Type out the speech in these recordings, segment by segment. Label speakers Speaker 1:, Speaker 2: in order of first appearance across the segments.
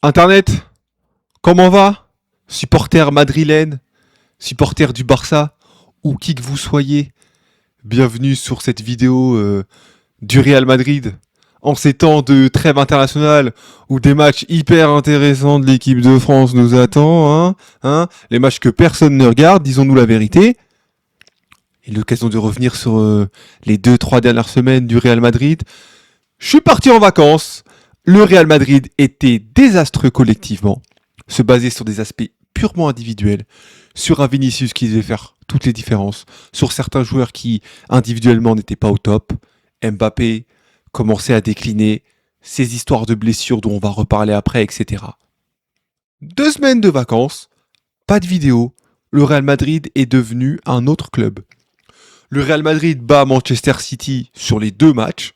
Speaker 1: Internet, comment va? Supporter madrilène, supporter du Barça, ou qui que vous soyez, bienvenue sur cette vidéo du Real Madrid. En ces temps de trêve internationale où des matchs hyper intéressants de l'équipe de France nous attendent, les matchs que personne ne regarde, disons-nous la vérité. Et l'occasion de revenir sur les 2-3 dernières semaines du Real Madrid. Je suis parti en vacances. Le Real Madrid était désastreux collectivement, se basait sur des aspects purement individuels, sur un Vinicius qui devait faire toutes les différences, sur certains joueurs qui individuellement n'étaient pas au top. Mbappé commençait à décliner, ces histoires de blessures dont on va reparler après, etc. 2 semaines de vacances, pas de vidéo, le Real Madrid est devenu un autre club. Le Real Madrid bat Manchester City sur les 2 matchs.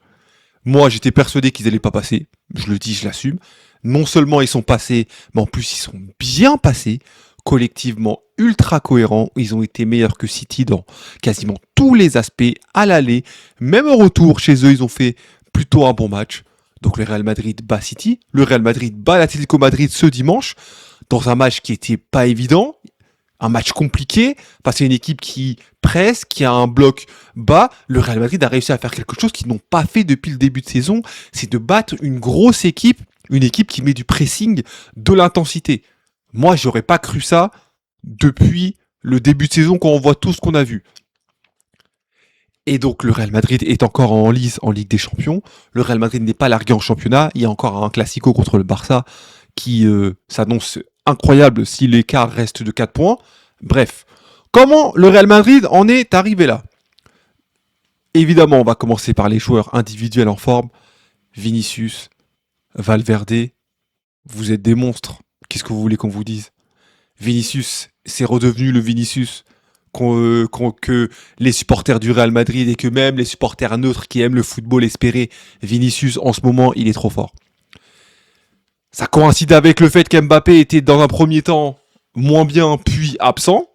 Speaker 1: Moi, j'étais persuadé qu'ils allaient pas passer. Je le dis, je l'assume. Non seulement ils sont passés, mais en plus ils sont bien passés. Collectivement ultra cohérents. Ils ont été meilleurs que City dans quasiment tous les aspects. À l'aller, même au retour, chez eux, ils ont fait plutôt un bon match. Donc le Real Madrid bat City. Le Real Madrid bat l'Atlético Madrid ce dimanche. Dans un match qui était pas évident. Un match compliqué, parce que c'est une équipe qui presse, qui a un bloc bas. Le Real Madrid a réussi à faire quelque chose qu'ils n'ont pas fait depuis le début de saison, c'est de battre une grosse équipe, une équipe qui met du pressing, de l'intensité. Moi, j'aurais pas cru ça depuis le début de saison quand on voit tout ce qu'on a vu. Et donc le Real Madrid est encore en lice en Ligue des Champions. Le Real Madrid n'est pas largué en championnat. Il y a encore un classico contre le Barça qui s'annonce incroyable si l'écart reste de 4 points. Bref, comment le Real Madrid en est arrivé là? Évidemment, on va commencer par les joueurs individuels en forme. Vinicius, Valverde, vous êtes des monstres. Qu'est-ce que vous voulez qu'on vous dise? Vinicius, c'est redevenu le Vinicius que les supporters du Real Madrid et que même les supporters neutres qui aiment le football espéraient. Vinicius, en ce moment, il est trop fort. Ça coïncide avec le fait qu'Mbappé était dans un premier temps moins bien, puis absent.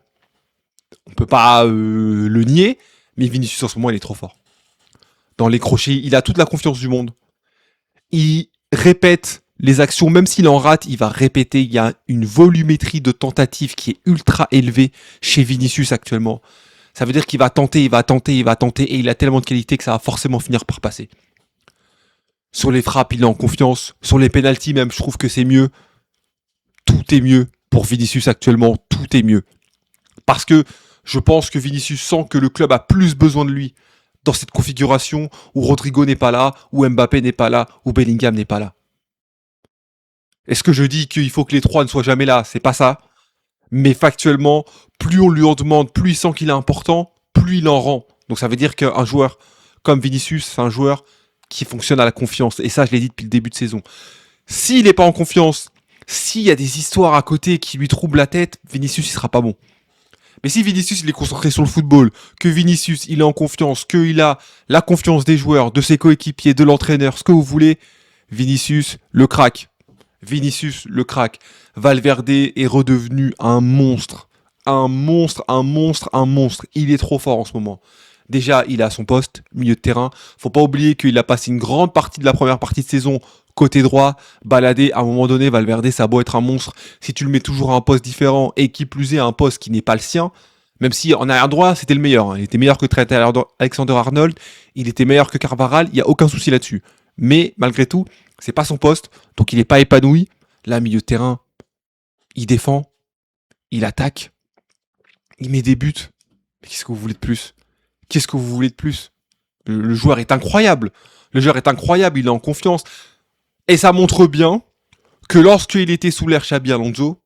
Speaker 1: On peut pas le nier, mais Vinicius en ce moment, il est trop fort. Dans les crochets, il a toute la confiance du monde. Il répète les actions, même s'il en rate, il va répéter. Il y a une volumétrie de tentatives qui est ultra élevée chez Vinicius actuellement. Ça veut dire qu'il va tenter, il va tenter, il va tenter, et il a tellement de qualité que ça va forcément finir par passer. Sur les frappes, il est en confiance. Sur les pénaltys même, je trouve que c'est mieux. Tout est mieux pour Vinicius actuellement. Tout est mieux. Parce que je pense que Vinicius sent que le club a plus besoin de lui dans cette configuration où Rodrigo n'est pas là, où Mbappé n'est pas là, où Bellingham n'est pas là. Est-ce que je dis qu'il faut que les trois ne soient jamais là? C'est pas ça. Mais factuellement, plus on lui en demande, plus il sent qu'il est important, plus il en rend. Donc ça veut dire qu'un joueur comme Vinicius, c'est un joueur qui fonctionne à la confiance. Et ça, je l'ai dit depuis le début de saison. S'il n'est pas en confiance, s'il y a des histoires à côté qui lui troublent la tête, Vinicius, il sera pas bon. Mais si Vinicius, il est concentré sur le football, que Vinicius, il est en confiance, qu'il a la confiance des joueurs, de ses coéquipiers, de l'entraîneur, ce que vous voulez, Vinicius, le crack. Vinicius, le crack. Valverde est redevenu un monstre. Un monstre, un monstre, un monstre. Il est trop fort en ce moment. Déjà, il est à son poste, milieu de terrain. Faut pas oublier qu'il a passé une grande partie de la première partie de saison côté droit, baladé. À un moment donné, Valverde, ça a beau être un monstre. Si tu le mets toujours à un poste différent et qui plus est à un poste qui n'est pas le sien, même si en arrière droit, c'était le meilleur. Il était meilleur que Trent Alexander-Arnold. Il était meilleur que Carvajal. Il n'y a aucun souci là-dessus. Mais malgré tout, c'est pas son poste. Donc il n'est pas épanoui. Là, milieu de terrain, il défend. Il attaque. Il met des buts. Mais qu'est-ce que vous voulez de plus? Qu'est-ce que vous voulez de plus? Le joueur est incroyable. Le joueur est incroyable, il est en confiance. Et ça montre bien que lorsqu'il était sous l'air Xabi Alonso,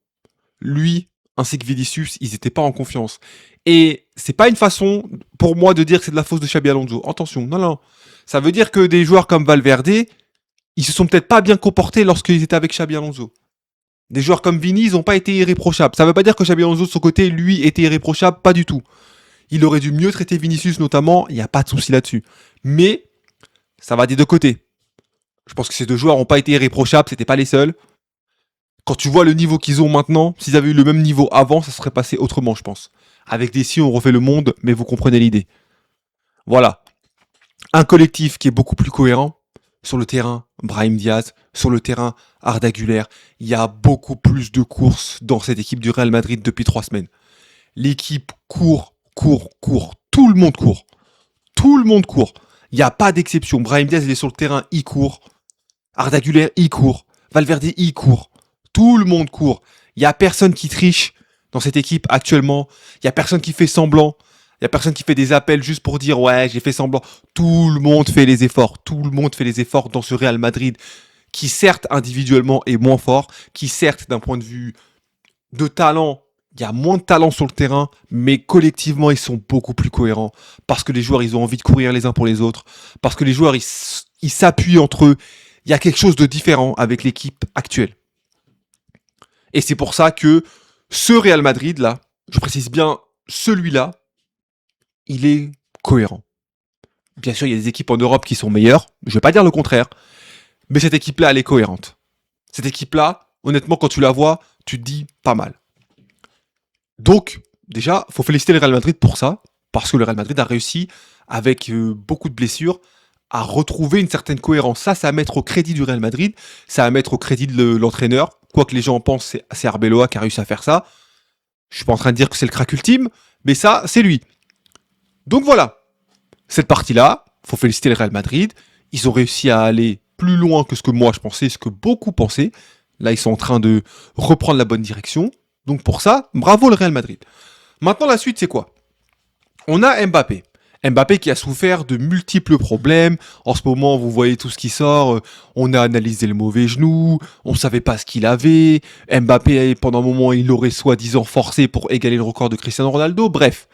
Speaker 1: lui ainsi que Vinicius, ils n'étaient pas en confiance. Et c'est pas une façon pour moi de dire que c'est de la faute de Xabi Alonso. Attention, non. Ça veut dire que des joueurs comme Valverde, ils se sont peut-être pas bien comportés lorsqu'ils étaient avec Xabi Alonso. Des joueurs comme Vini, ils n'ont pas été irréprochables. Ça veut pas dire que Xabi Alonso de son côté, lui, était irréprochable, pas du tout. Il aurait dû mieux traiter Vinicius notamment, il n'y a pas de souci là-dessus. Mais ça va des deux côtés. Je pense que ces deux joueurs n'ont pas été irréprochables, c'était pas les seuls. Quand tu vois le niveau qu'ils ont maintenant, s'ils avaient eu le même niveau avant, ça serait passé autrement, je pense. Avec des si, on refait le monde, mais vous comprenez l'idée. Voilà. Un collectif qui est beaucoup plus cohérent. Sur le terrain, Brahim Diaz. Sur le terrain, Arda Güler, il y a beaucoup plus de courses dans cette équipe du Real Madrid depuis 3 semaines. L'équipe court, court, court. Tout le monde court. Tout le monde court. Il n'y a pas d'exception. Brahim Diaz, il est sur le terrain, il court. Arda Güler, il court. Valverde, il court. Tout le monde court. Il n'y a personne qui triche dans cette équipe actuellement. Il n'y a personne qui fait semblant. Il n'y a personne qui fait des appels juste pour dire ouais, j'ai fait semblant. Tout le monde fait les efforts. Tout le monde fait les efforts dans ce Real Madrid qui certes individuellement est moins fort, qui certes d'un point de vue de talent, il y a moins de talent sur le terrain, mais collectivement ils sont beaucoup plus cohérents parce que les joueurs ils ont envie de courir les uns pour les autres, parce que les joueurs ils s'appuient entre eux. Il y a quelque chose de différent avec l'équipe actuelle. Et c'est pour ça que ce Real Madrid là, je précise bien celui-là, il est cohérent. Bien sûr, il y a des équipes en Europe qui sont meilleures, je vais pas dire le contraire, mais cette équipe-là, elle est cohérente. Cette équipe-là, honnêtement, quand tu la vois, tu te dis pas mal. Donc, déjà, faut féliciter le Real Madrid pour ça, parce que le Real Madrid a réussi, avec beaucoup de blessures, à retrouver une certaine cohérence. Ça, c'est à mettre au crédit du Real Madrid, c'est à mettre au crédit de l'entraîneur. Quoi que les gens en pensent, c'est Arbeloa qui a réussi à faire ça. Je suis pas en train de dire que c'est le crack ultime, mais ça, c'est lui. Donc voilà, cette partie-là, faut féliciter le Real Madrid. Ils ont réussi à aller plus loin que ce que moi je pensais, ce que beaucoup pensaient. Là, ils sont en train de reprendre la bonne direction. Donc pour ça, bravo le Real Madrid. Maintenant, la suite, c'est quoi? On a Mbappé. Mbappé qui a souffert de multiples problèmes. En ce moment, vous voyez tout ce qui sort. On a analysé le mauvais genou. On ne savait pas ce qu'il avait. Mbappé, pendant un moment, il aurait soi-disant forcé pour égaler le record de Cristiano Ronaldo. Bref.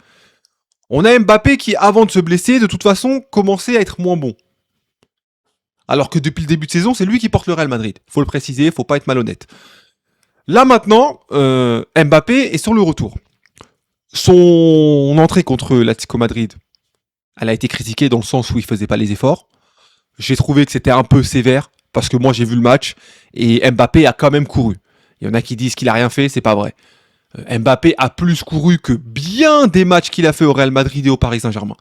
Speaker 1: On a Mbappé qui, avant de se blesser, de toute façon, commençait à être moins bon. Alors que depuis le début de saison, c'est lui qui porte le Real Madrid. Faut le préciser, faut pas être malhonnête. Là maintenant, Mbappé est sur le retour. Son entrée contre l'Atlético Madrid, elle a été critiquée dans le sens où il faisait pas les efforts. J'ai trouvé que c'était un peu sévère, parce que moi j'ai vu le match, et Mbappé a quand même couru. Il y en a qui disent qu'il a rien fait, c'est pas vrai. Mbappé a plus couru que bien des matchs qu'il a fait au Real Madrid et au Paris Saint-Germain.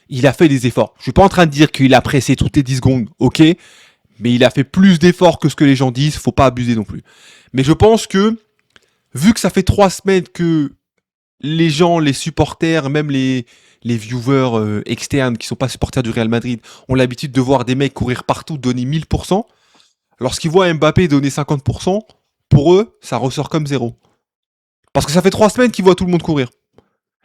Speaker 1: Il a fait des efforts. Je suis pas en train de dire qu'il a pressé toutes les 10 secondes, ok, mais il a fait plus d'efforts que ce que les gens disent, faut pas abuser non plus. Mais je pense que, vu que ça fait 3 semaines que les gens, les supporters, même les viewers externes qui sont pas supporters du Real Madrid, ont l'habitude de voir des mecs courir partout, donner 1000%, lorsqu'ils voient Mbappé donner 50%, pour eux, ça ressort comme zéro. Parce que ça fait 3 semaines qu'ils voient tout le monde courir.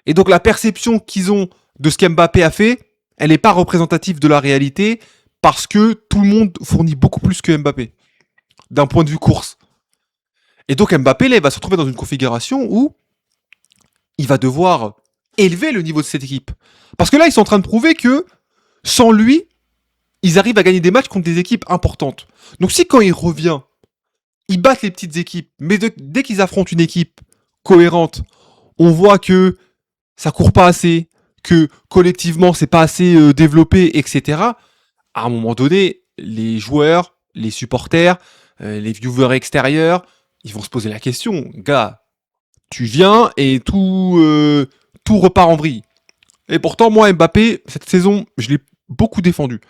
Speaker 1: Et donc la perception qu'ils ont de ce qu'Mbappé a fait, elle n'est pas représentative de la réalité parce que tout le monde fournit beaucoup plus que Mbappé, d'un point de vue course. Et donc Mbappé, là, il va se retrouver dans une configuration où il va devoir élever le niveau de cette équipe. Parce que là, ils sont en train de prouver que sans lui, ils arrivent à gagner des matchs contre des équipes importantes. Donc si quand il revient, ils battent les petites équipes, mais dès qu'ils affrontent une équipe cohérente, on voit que ça court pas assez, que collectivement c'est pas assez développé, etc. À un moment donné, les joueurs, les supporters, les viewers extérieurs, ils vont se poser la question, gars, tu viens et tout repart en vrille. Et pourtant, moi, Mbappé, cette saison, je l'ai beaucoup défendu.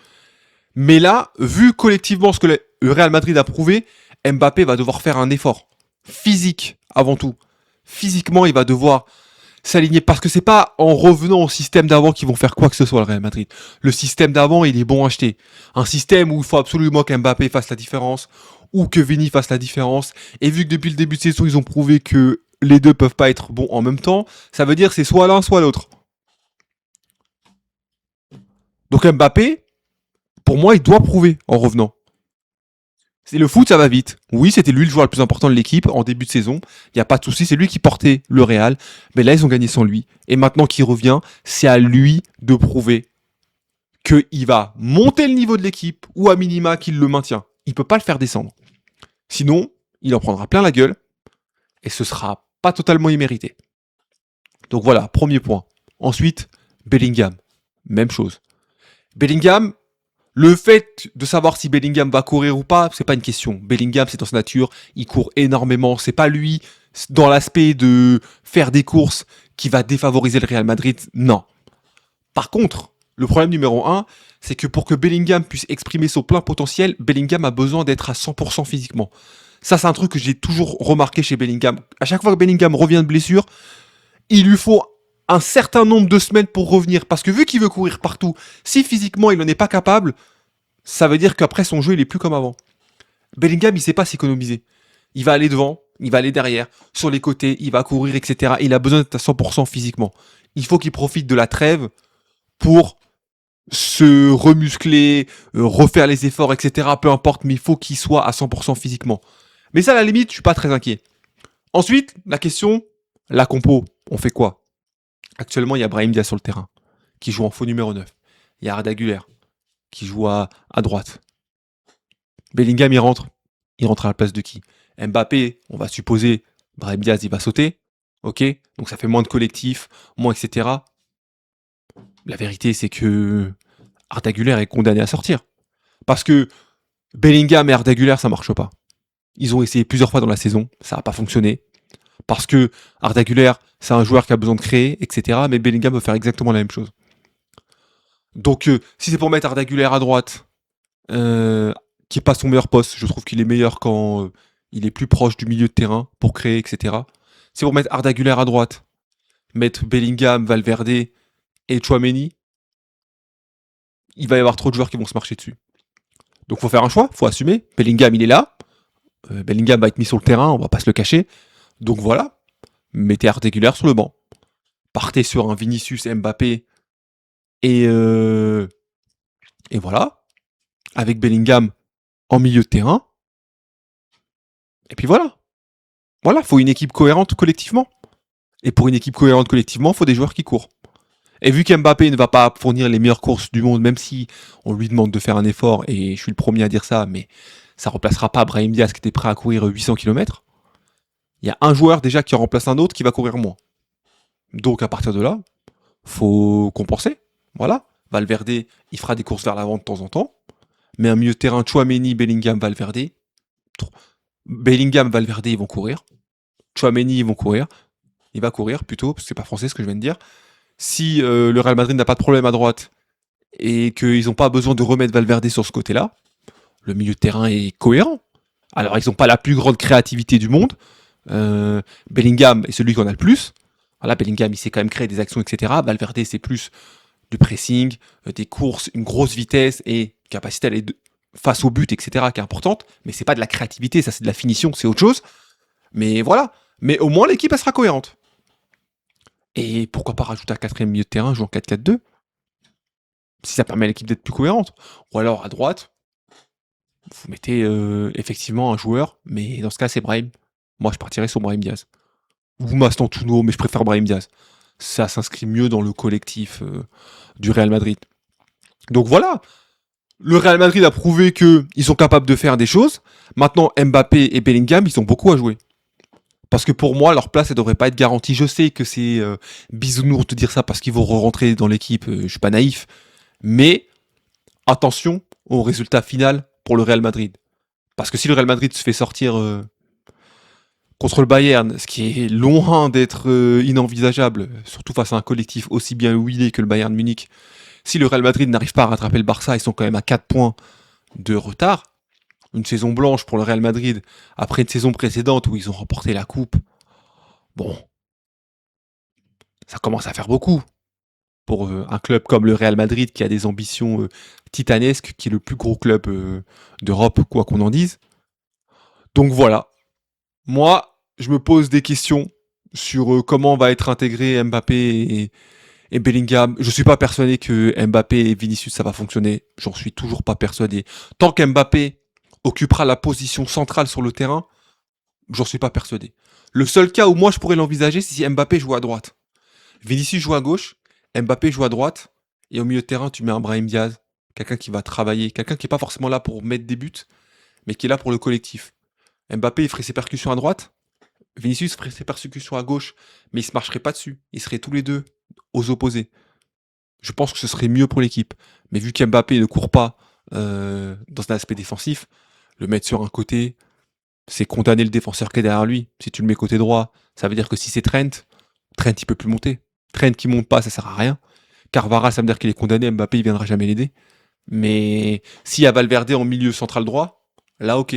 Speaker 1: Mais là, vu collectivement ce que le Real Madrid a prouvé, Mbappé va devoir faire un effort physique avant tout. Physiquement, il va devoir s'aligner parce que c'est pas en revenant au système d'avant qu'ils vont faire quoi que ce soit le Real Madrid. Le système d'avant, il est bon à acheter. Un système où il faut absolument qu'Mbappé fasse la différence ou que Vini fasse la différence. Et vu que depuis le début de saison, ils ont prouvé que les deux peuvent pas être bons en même temps, ça veut dire que c'est soit l'un, soit l'autre. Donc Mbappé, pour moi, il doit prouver en revenant. C'est le foot, ça va vite. Oui, c'était lui le joueur le plus important de l'équipe en début de saison. Il n'y a pas de souci, c'est lui qui portait le Real. Mais là, ils ont gagné sans lui. Et maintenant qu'il revient, c'est à lui de prouver qu'il va monter le niveau de l'équipe ou à minima qu'il le maintient. Il ne peut pas le faire descendre. Sinon, il en prendra plein la gueule et ce sera pas totalement immérité. Donc voilà, premier point. Ensuite, Bellingham. Même chose. Bellingham, le fait de savoir si Bellingham va courir ou pas, c'est pas une question. Bellingham, c'est dans sa nature, il court énormément. C'est pas lui, dans l'aspect de faire des courses, qui va défavoriser le Real Madrid. Non. Par contre, Le problème numéro un, c'est que pour que Bellingham puisse exprimer son plein potentiel, Bellingham a besoin d'être à 100% physiquement. Ça, c'est un truc que j'ai toujours remarqué chez Bellingham. À chaque fois que Bellingham revient de blessure, il lui faut un certain nombre de semaines pour revenir. Parce que vu qu'il veut courir partout, si physiquement il n'en est pas capable, ça veut dire qu'après son jeu, il est plus comme avant. Bellingham, il sait pas s'économiser. Il va aller devant, il va aller derrière, sur les côtés, il va courir, etc. Il a besoin d'être à 100% physiquement. Il faut qu'il profite de la trêve pour se remuscler, refaire les efforts, etc. Peu importe, mais il faut qu'il soit à 100% physiquement. Mais ça, à la limite, je suis pas très inquiet. Ensuite, la question, la compo, on fait quoi? Actuellement, il y a Brahim Diaz sur le terrain, qui joue en faux numéro 9. Il y a Arda Güler, qui joue à droite. Bellingham, il rentre à la place de qui? Mbappé, on va supposer, Brahim Diaz, il va sauter. Ok, donc ça fait moins de collectif, moins etc. La vérité, c'est que Arda Güler est condamné à sortir. Parce que Bellingham et Arda Güler, ça marche pas. Ils ont essayé plusieurs fois dans la saison, ça n'a pas fonctionné. Parce que Arda Güler, c'est un joueur qui a besoin de créer, etc. Mais Bellingham veut faire exactement la même chose. Donc, si c'est pour mettre Arda Güler à droite, qui est pas son meilleur poste, je trouve qu'il est meilleur quand il est plus proche du milieu de terrain pour créer, etc. Si c'est pour mettre Arda Güler à droite, mettre Bellingham, Valverde et Tchouaméni, il va y avoir trop de joueurs qui vont se marcher dessus. Donc faut faire un choix, faut assumer. Bellingham, il est là. Bellingham va être mis sur le terrain, on va pas se le cacher. Donc voilà, mettez Arda Güler sur le banc. Partez sur un Vinicius, Mbappé et voilà. Avec Bellingham en milieu de terrain. Et puis voilà. Voilà, faut une équipe cohérente collectivement. Et pour une équipe cohérente collectivement, faut des joueurs qui courent. Et vu qu'Mbappé ne va pas fournir les meilleures courses du monde, même si on lui demande de faire un effort, et je suis le premier à dire ça, mais ça remplacera pas Brahim Diaz qui était prêt à courir 800 km. Il y a un joueur déjà qui remplace un autre qui va courir moins. Donc à partir de là, faut compenser. Voilà. Valverde, il fera des courses vers l'avant de temps en temps. Mais un milieu de terrain, Tchouaméni, Bellingham, Valverde. Bellingham, Valverde, ils vont courir. Tchouaméni, ils vont courir. Il va courir plutôt, parce que c'est pas français ce que je viens de dire. Si le Real Madrid n'a pas de problème à droite et qu'ils n'ont pas besoin de remettre Valverde sur ce côté-là, le milieu de terrain est cohérent. Alors, ils n'ont pas la plus grande créativité du monde. Bellingham est celui qui en a le plus. Voilà, Bellingham, il sait quand même créer des actions, etc. Valverde, c'est plus du pressing, des courses, une grosse vitesse et capacité à aller face au but, etc., qui est importante. Mais c'est pas de la créativité, ça c'est de la finition, c'est autre chose. Mais voilà. Mais au moins, l'équipe, elle sera cohérente. Et pourquoi pas rajouter un quatrième milieu de terrain, jouer en 4-4-2, si ça permet à l'équipe d'être plus cohérente. Ou alors, à droite, vous mettez effectivement un joueur, mais dans ce cas, c'est Brahim. Moi, je partirais sur Brahim Diaz. Ou Mastantuono, mais je préfère Brahim Diaz. Ça s'inscrit mieux dans le collectif du Real Madrid. Donc voilà, le Real Madrid a prouvé qu'ils sont capables de faire des choses. Maintenant, Mbappé et Bellingham, ils ont beaucoup à jouer. Parce que pour moi, leur place, elle devrait pas être garantie. Je sais que c'est bisounours de dire ça parce qu'ils vont re-rentrer dans l'équipe. Je suis pas naïf. Mais attention au résultat final pour le Real Madrid. Parce que si le Real Madrid se fait sortir contre le Bayern, ce qui est loin d'être inenvisageable, surtout face à un collectif aussi bien huilé que le Bayern Munich, si le Real Madrid n'arrive pas à rattraper le Barça, ils sont quand même à 4 points de retard. Une saison blanche pour le Real Madrid après une saison précédente où ils ont remporté la coupe. Bon, ça commence à faire beaucoup pour un club comme le Real Madrid qui a des ambitions titanesques, qui est le plus gros club d'Europe, quoi qu'on en dise. Donc voilà, moi, je me pose des questions sur comment va être intégré Mbappé et Bellingham. Je suis pas persuadé que Mbappé et Vinicius ça va fonctionner. J'en suis toujours pas persuadé. Tant qu'Mbappé occupera la position centrale sur le terrain, j'en suis pas persuadé. Le seul cas où moi je pourrais l'envisager, c'est si Mbappé joue à droite. Vinicius joue à gauche, Mbappé joue à droite, et au milieu de terrain, tu mets un Brahim Diaz, quelqu'un qui va travailler, quelqu'un qui est pas forcément là pour mettre des buts, mais qui est là pour le collectif. Mbappé, il ferait ses percussions à droite, Vinicius ferait ses percussions à gauche, mais ils se marcheraient pas dessus. Ils seraient tous les deux aux opposés. Je pense que ce serait mieux pour l'équipe. Mais vu qu'Mbappé ne court pas dans un aspect défensif, le mettre sur un côté, c'est condamner le défenseur qui est derrière lui. Si tu le mets côté droit, ça veut dire que si c'est Trent il peut plus monter. Trent qui monte pas, ça sert à rien. Carvara, ça veut dire qu'il est condamné, Mbappé, il viendra jamais l'aider. Mais s'il y a Valverde en milieu central droit, là, ok.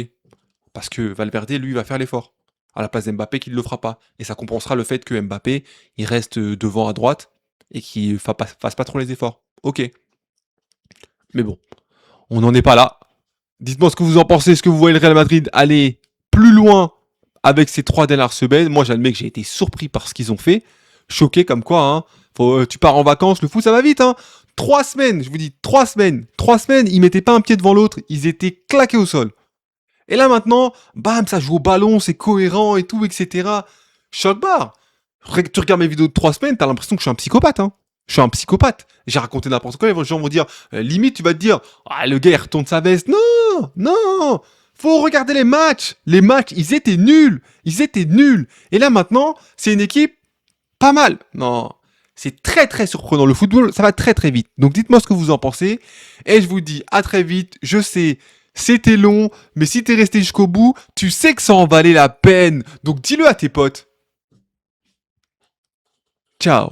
Speaker 1: Parce que Valverde, lui, va faire l'effort. À la place d'Mbappé, qui ne le fera pas. Et ça compensera le fait que Mbappé, il reste devant à droite et qu'il fasse pas trop les efforts. Ok. Mais bon, on n'en est pas là. Dites-moi ce que vous en pensez. Est-ce que vous voyez le Real Madrid aller plus loin avec ces 3 dernières semaines? Moi, j'admets que j'ai été surpris par ce qu'ils ont fait. Choqué comme quoi, hein. Tu pars en vacances, le foot, ça va vite, hein. 3 semaines, je vous dis, 3 semaines. 3 semaines, ils mettaient pas un pied devant l'autre. Ils étaient claqués au sol. Et là maintenant, bam, ça joue au ballon, c'est cohérent et tout, etc. Choc barre. Tu regardes mes vidéos de 3 semaines, t'as l'impression que je suis un psychopathe, hein. Je suis un psychopathe. J'ai raconté n'importe quoi, les gens vont dire, limite, tu vas te dire, ah, le gars, il retourne sa veste. Non, non. Faut regarder les matchs. Les matchs, ils étaient nuls. Ils étaient nuls. Et là maintenant, c'est une équipe pas mal. Non. C'est très très surprenant. Le football, ça va très très vite. Donc dites-moi ce que vous en pensez. Et je vous dis à très vite. Je sais, c'était long, mais si t'es resté jusqu'au bout, tu sais que ça en valait la peine. Donc dis-le à tes potes. Ciao.